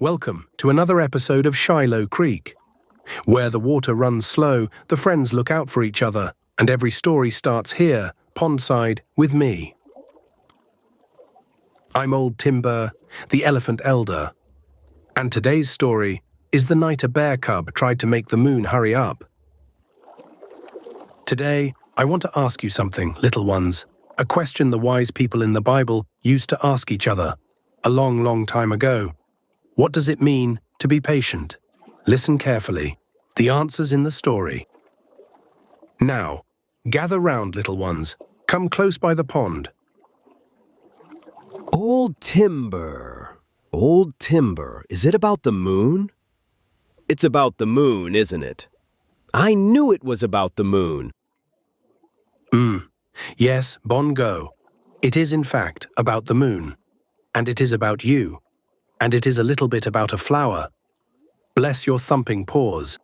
Welcome to another episode of Shiloh Creek. Where the water runs slow, the friends look out for each other, and every story starts here, pondside, with me. I'm Old Timber, the elephant elder, and today's story is the night a bear cub tried to make the moon hurry up. Today, I want to ask you something, little ones, a question the wise people in the Bible used to ask each other, a long, long time ago. What does it mean to be patient? Listen carefully. The answer's in the story. Now, gather round, little ones. Come close by the pond. Old Timber, is it about the moon? It's about the moon, isn't it? I knew it was about the moon. Yes, Bongo. It is in fact about the moon. And it is about you. And it is a little bit about a flower. Bless your thumping paws.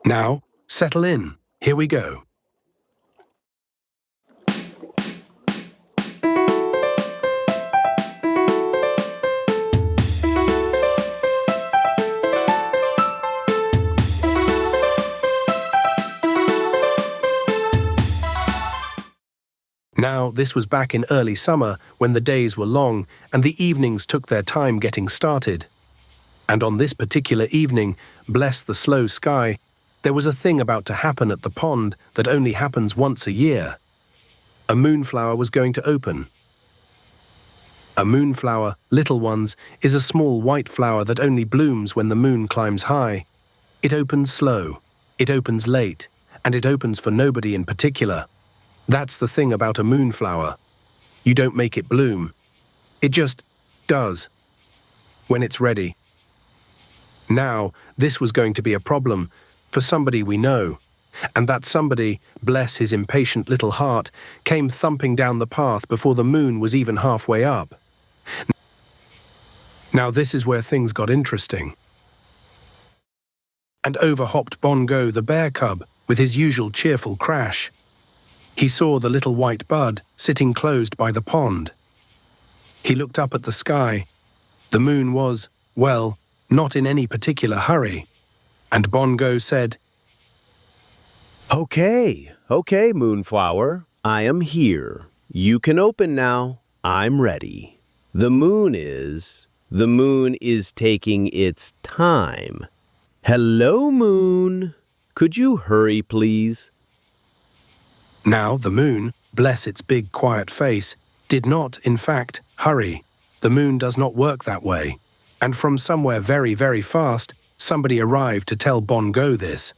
Now, settle in. Here we go. Now, this was back in early summer when the days were long and the evenings took their time getting started. And on this particular evening, bless the slow sky, there was a thing about to happen at the pond that only happens once a year. A moonflower was going to open. A moonflower, little ones, is a small white flower that only blooms when the moon climbs high. It opens slow, it opens late, and it opens for nobody in particular. That's the thing about a moonflower. You don't make it bloom. It just does. When it's ready. Now, this was going to be a problem for somebody we know. And that somebody, bless his impatient little heart, came thumping down the path before the moon was even halfway up. Now this is where things got interesting. And over hopped Bongo the bear cub with his usual cheerful crash. He saw the little white bud sitting closed by the pond. He looked up at the sky. The moon was, well, not in any particular hurry. And Bongo said, Okay, Moonflower, I am here. You can open now. I'm ready. The moon is taking its time. Hello, moon. Could you hurry, please? Now the moon, bless its big quiet face, did not, in fact, hurry. The moon does not work that way. And from somewhere very, very fast, somebody arrived to tell Bongo this.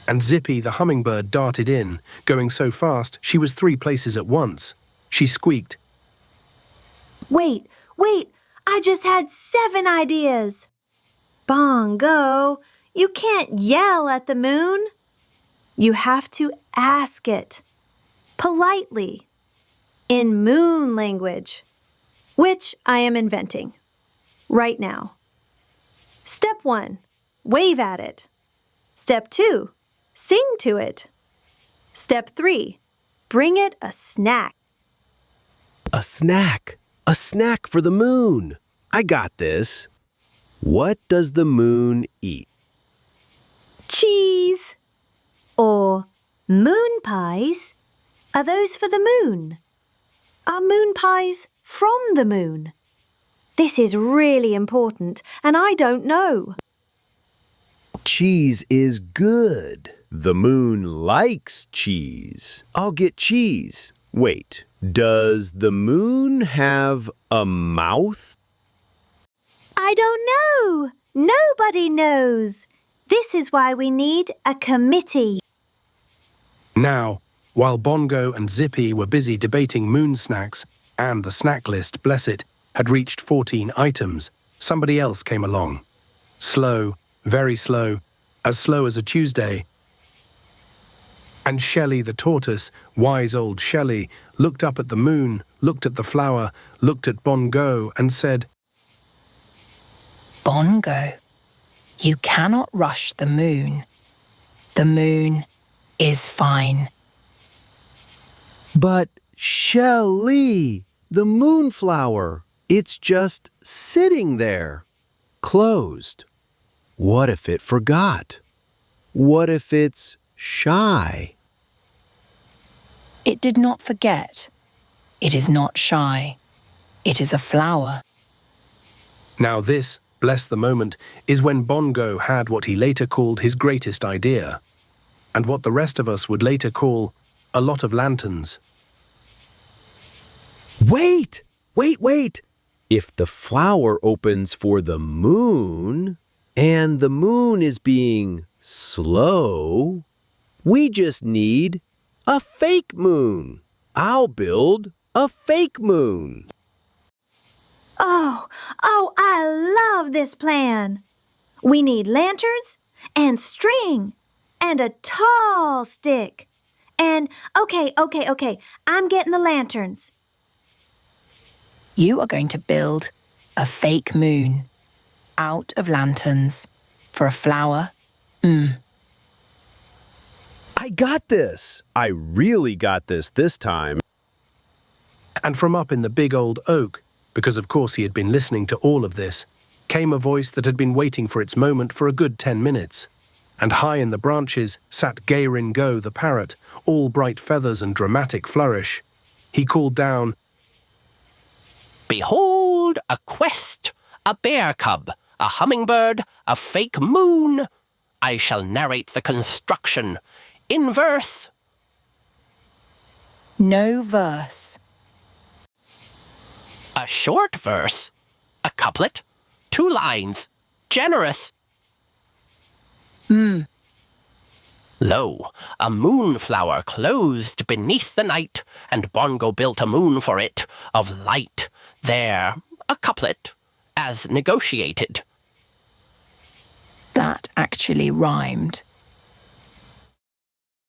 And Zippy the hummingbird darted in, going so fast she was 3 places at once. She squeaked, Wait, I just had 7 ideas. Bongo, you can't yell at the moon. You have to ask it, politely, in moon language, which I am inventing right now. Step 1, wave at it. Step 2, sing to it. Step 3, bring it a snack. A snack for the moon. I got this. What does the moon eat? Cheese. Or moon pies. Are those for the moon? Are moon pies from the moon? This is really important, and I don't know. Cheese is good. The moon likes cheese. I'll get cheese. Wait, does the moon have a mouth? I don't know. Nobody knows. This is why we need a committee. Now, while Bongo and Zippy were busy debating moon snacks, and the snack list, bless it, had reached 14 items, somebody else came along. Slow, very slow, as a Tuesday. And Shelley the tortoise, wise old Shelley, looked up at the moon, looked at the flower, looked at Bongo and said, Bongo, you cannot rush the moon. The moon is fine. But Shelley, the moonflower, It's just sitting there, closed. What if it forgot? What if it's shy? It did not forget. It is not shy. It is a flower. Now this, bless the moment, is when Bongo had what he later called his greatest idea, and what the rest of us would later call a lot of lanterns. Wait! If the flower opens for the moon, and the moon is being slow, we just need a fake moon. I'll build a fake moon. Oh, I love this plan. We need lanterns and string and a tall stick. And okay, I'm getting the lanterns. You are going to build a fake moon out of lanterns for a flower. I got this. I really got this time. And from up in the big old oak, because of course he had been listening to all of this, came a voice that had been waiting for its moment for a good 10 minutes. And high in the branches sat Gay-Rin-Go the parrot, all bright feathers and dramatic flourish. He called down, "Behold a quest, a bear cub, a hummingbird, a fake moon. I shall narrate the construction in verse." No verse. "A short verse, a couplet, 2 lines, generous. Lo, a moonflower closed beneath the night, and Bongo built a moon for it, of light. There, a couplet, as negotiated." That actually rhymed.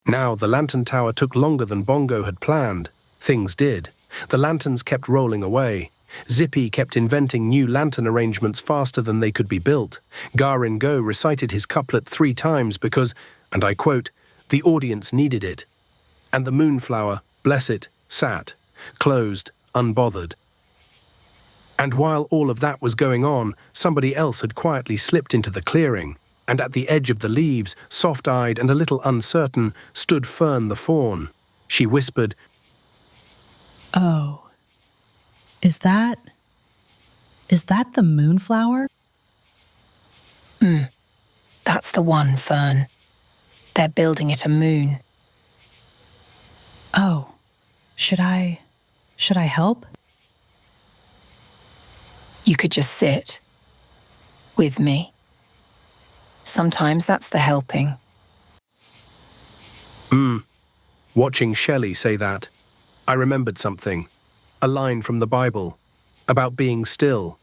Now the lantern tower took longer than Bongo had planned. Things did. The lanterns kept rolling away. Zippy kept inventing new lantern arrangements faster than they could be built. Gay-Rin-Go recited his couplet 3 times because, and I quote, the audience needed it. And the moonflower, bless it, sat, closed, unbothered. And while all of that was going on, somebody else had quietly slipped into the clearing, and at the edge of the leaves, soft-eyed and a little uncertain, stood Fern the fawn. She whispered, "Oh, is that the moonflower?" That's the one, Fern. They're building it a moon. "Oh, should I help?" You could just sit with me. Sometimes that's the helping. Watching Shelley say that, I remembered something, a line from the Bible, about being still.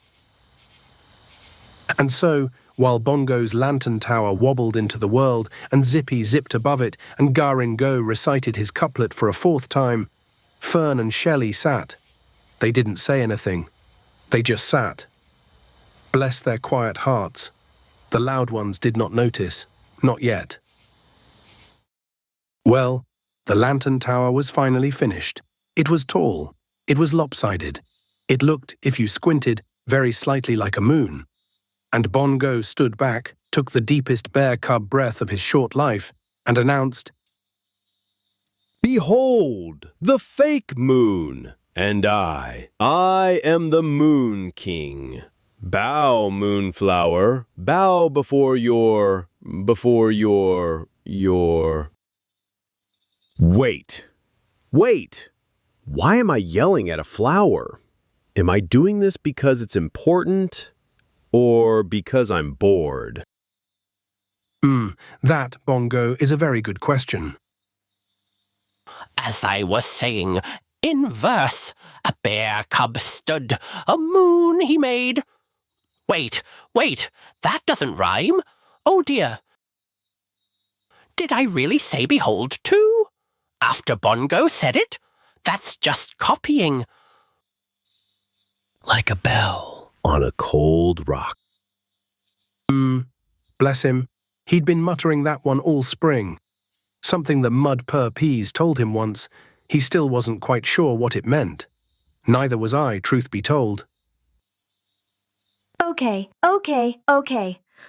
And so, while Bongo's lantern tower wobbled into the world and Zippy zipped above it and Gay-Rin-Go recited his couplet for a 4th time, Fern and Shelley sat. They didn't say anything. They just sat. Bless their quiet hearts. The loud ones did not notice. Not yet. Well, the lantern tower was finally finished. It was tall. It was lopsided. It looked, if you squinted, very slightly like a moon. And Bongo stood back, took the deepest bear cub breath of his short life, and announced, Behold, the fake moon, and I am the Moon King. Bow, moonflower, bow before your... Wait. Why am I yelling at a flower? Am I doing this because it's important or because I'm bored? That, Bongo, is a very good question. As I was saying, in verse, a bear cub stood, a moon he made. Wait, that doesn't rhyme. Oh dear. Did I really say behold too? After Bongo said it? That's just copying. Like a bell on a cold rock. Bless him. He'd been muttering that one all spring. Something the Mudpuppies told him once. He still wasn't quite sure what it meant. Neither was I, truth be told. Okay.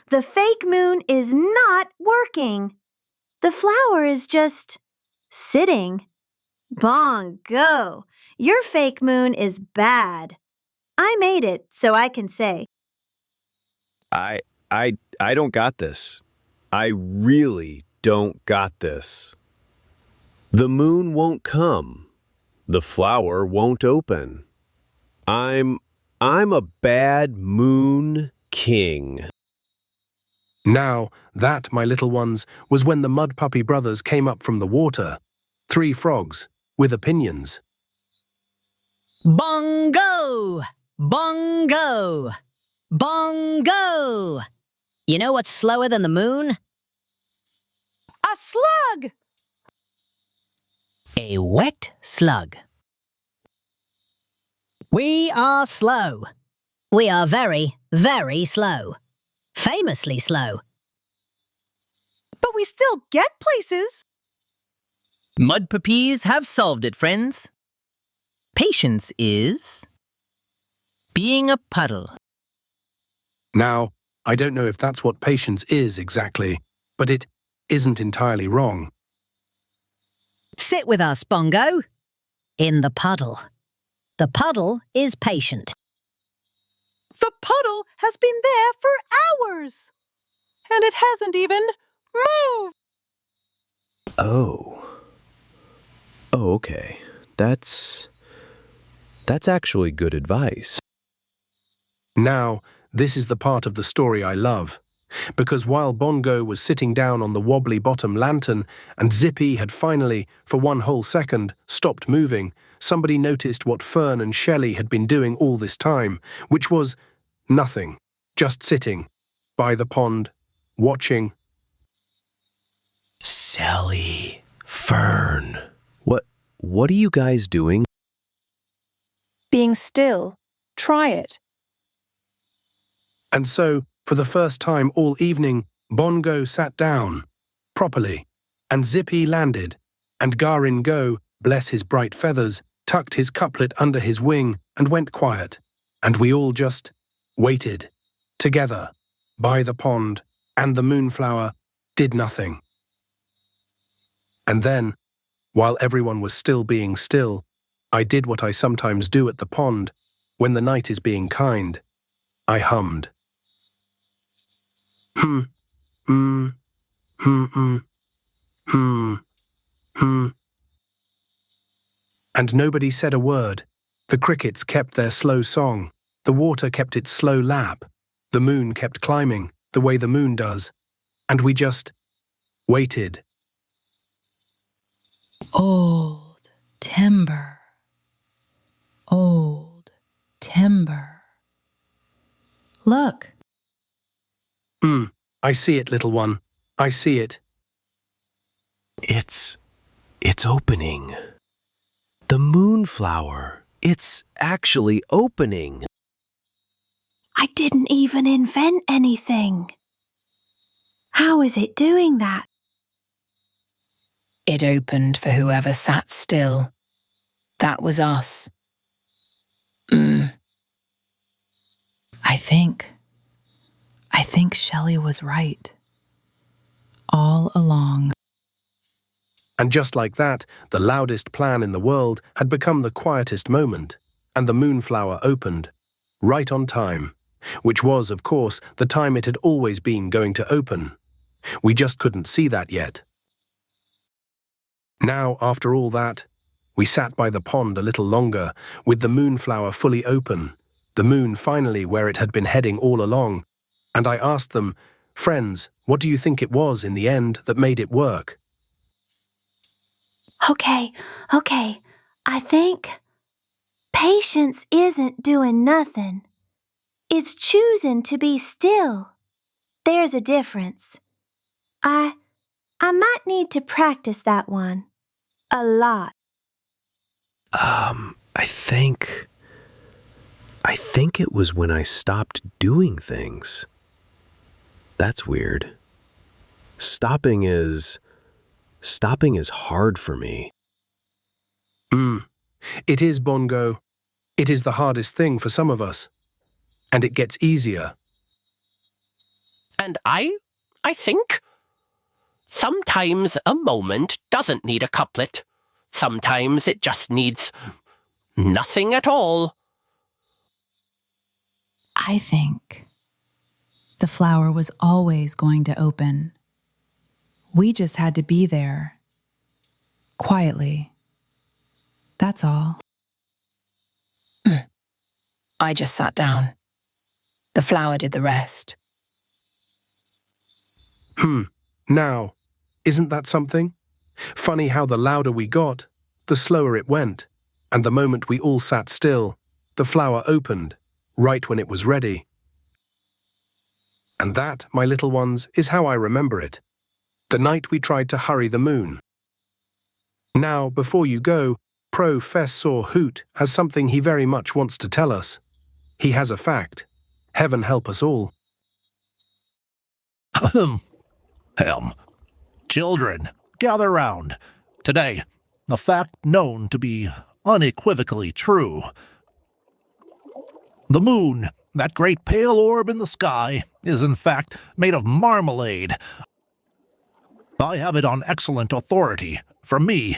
The fake moon is not working. The flower is just sitting. Bongo, your fake moon is bad. I made it, so I can say. I don't got this. I really don't got this. The moon won't come. The flower won't open. I'm a bad moon king. Now, that, my little ones, was when the Mudpuppy brothers came up from the water. 3 frogs, with opinions. Bongo! Bongo! Bongo! You know what's slower than the moon? A slug! A wet slug. We are slow. We are very, very slow. Famously slow. But we still get places. Mudpuppies have solved it, friends. Patience is being a puddle. Now, I don't know if that's what patience is exactly, but it isn't entirely wrong. Sit with us, Bongo. In the puddle. The puddle is patient. The puddle has been there for hours, and it hasn't even moved. Oh, okay. That's actually good advice. Now, this is the part of the story I love, because while Bongo was sitting down on the wobbly bottom lantern and Zippy had finally, for one whole second, stopped moving, somebody noticed what Fern and Shelley had been doing all this time, which was nothing, just sitting by the pond, watching. Sally, Fern, what are you guys doing? Being still. Try it. And so, for the first time all evening, Bongo sat down, properly, and Zippy landed, and Garin Go, bless his bright feathers, tucked his couplet under his wing and went quiet, and we all just waited, together, by the pond, and the Moonflower did nothing. And then, while everyone was still being still, I did what I sometimes do at the pond, when the night is being kind. I hummed. And nobody said a word. The crickets kept their slow song. The water kept its slow lap. The moon kept climbing, the way the moon does. And we just waited. Old timber. Old timber. Look. I see it, little one. I see it. It's opening. The Moonflower. It's actually opening. I didn't even invent anything. How is it doing that? It opened for whoever sat still. That was us. I think Shelley was right. All along. And just like that, the loudest plan in the world had become the quietest moment, and the Moonflower opened, right on time, which was, of course, the time it had always been going to open. We just couldn't see that yet. Now, after all that, we sat by the pond a little longer, with the Moonflower fully open, the moon finally where it had been heading all along, and I asked them, friends, what do you think it was in the end that made it work? Okay. I think patience isn't doing nothing. It's choosing to be still. There's a difference. I might need to practice that one. A lot. I think it was when I stopped doing things. That's weird. Stopping is hard for me. It is, Bongo. It is the hardest thing for some of us. and it gets easier. And I think sometimes a moment doesn't need a couplet. Sometimes it just needs nothing at all. I think the flower was always going to open. We just had to be there, quietly. That's all. I just sat down. The flower did the rest. Now, isn't that something? Funny how the louder we got, the slower it went, and the moment we all sat still, the flower opened, right when it was ready. And that, my little ones, is how I remember it. The night we tried to hurry the moon. Now, before you go, Professor Hoot has something he very much wants to tell us. He has a fact. Heaven help us all. Children, gather round. Today, a fact known to be unequivocally true. The moon, that great pale orb in the sky, is in fact made of marmalade. I have it on excellent authority. From me.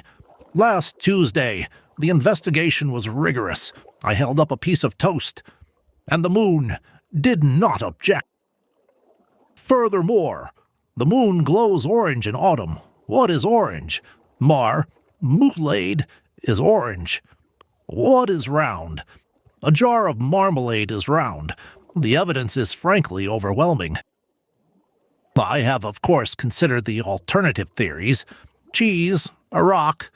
Last Tuesday, the investigation was rigorous. I held up a piece of toast, and the moon did not object. Furthermore, the moon glows orange in autumn. What is orange? Marmalade is orange. What is round? A jar of marmalade is round. The evidence is frankly overwhelming. I have, of course, considered the alternative theories. Cheese, a rock,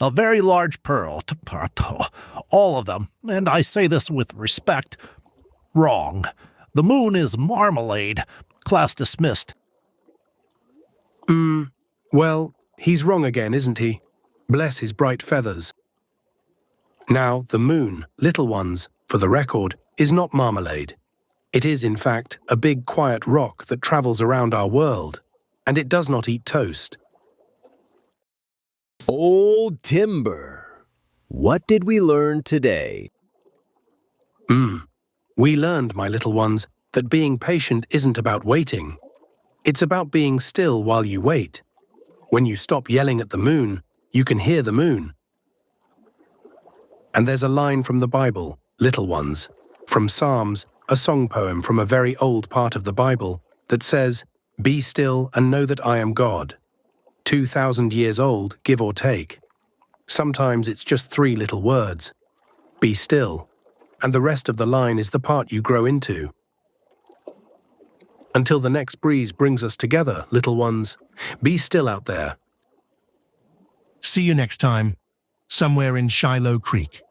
a very large pearl, all of them, and I say this with respect, wrong. The moon is marmalade. Class dismissed. Well, he's wrong again, isn't he? Bless his bright feathers. Now, the moon, little ones, for the record, is not marmalade. It is, in fact, a big quiet rock that travels around our world, and it does not eat toast. Old timber. What did we learn today? We learned, my little ones, that being patient isn't about waiting. It's about being still while you wait. When you stop yelling at the moon, you can hear the moon. And there's a line from the Bible, little ones, from Psalms, a song poem from a very old part of the Bible, that says, "Be still and know that I am God." 2,000 years old, give or take. Sometimes it's just 3 little words. Be still. And the rest of the line is the part you grow into. Until the next breeze brings us together, little ones, be still out there. See you next time, somewhere in Shiloh Creek.